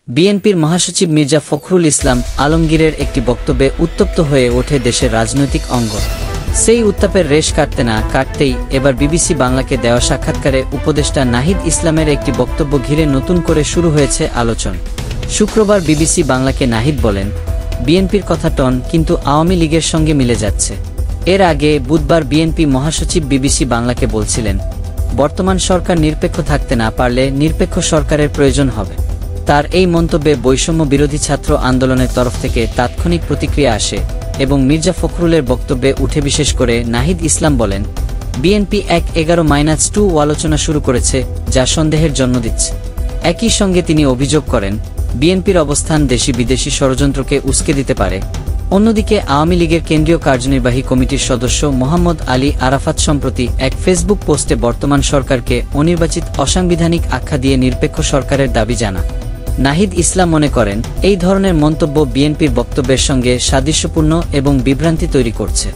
বিএনপির মহাসচিব মির্জা ফখরুল ইসলাম আলমগীরের একটি বক্তব্যে উত্তপ্ত হয়ে ওঠে দেশের রাজনৈতিক অঙ্গন। সেই উত্তাপের রেশ কাটতে না কাটতেই এবার বিবিসি বাংলাকে দেওয়া সাক্ষাৎকারে উপদেষ্টা নাহিদ ইসলামের একটি বক্তব্য ঘিরে নতুন করে শুরু হয়েছে আলোচনা। শুক্রবার বিবিসি বাংলাকে নাহিদ বলেন, বিএনপির কথা টন, কিন্তু আওয়ামী লীগের সঙ্গে মিলে যাচ্ছে। এর আগে বুধবার বিএনপি মহাসচিব বিবিসি বাংলাকে বলছিলেন, বর্তমান সরকার নিরপেক্ষ থাকতে না পারলে নিরপেক্ষ সরকারের প্রয়োজন হবে। তার এই মন্তব্যে বৈষম্য বিরোধী ছাত্র আন্দোলনের তরফ থেকে তাৎক্ষণিক প্রতিক্রিয়া আসে এবং মির্জা ফখরুলের বক্তব্যে উঠে। বিশেষ করে নাহিদ ইসলাম বলেন, বিএনপি ১-১১-২ আলোচনা শুরু করেছে, যা সন্দেহের জন্ম দিচ্ছে। একই সঙ্গে তিনি অভিযোগ করেন, বিএনপির অবস্থান দেশি বিদেশি ষড়যন্ত্রকে উস্কে দিতে পারে। অন্যদিকে আওয়ামী লীগের কেন্দ্রীয় কার্যনির্বাহী কমিটির সদস্য মোহাম্মদ আলী আরাফাত সম্প্রতি এক ফেসবুক পোস্টে বর্তমান সরকারকে অনির্বাচিত অসাংবিধানিক আখ্যা দিয়ে নিরপেক্ষ সরকারের দাবি জানান। নাহিদ ইসলাম মনে করেন, এই ধরনের মন্তব্য বিএনপির বক্তব্যের সঙ্গে সাদৃশ্যপূর্ণ এবং বিভ্রান্তি তৈরি করছে।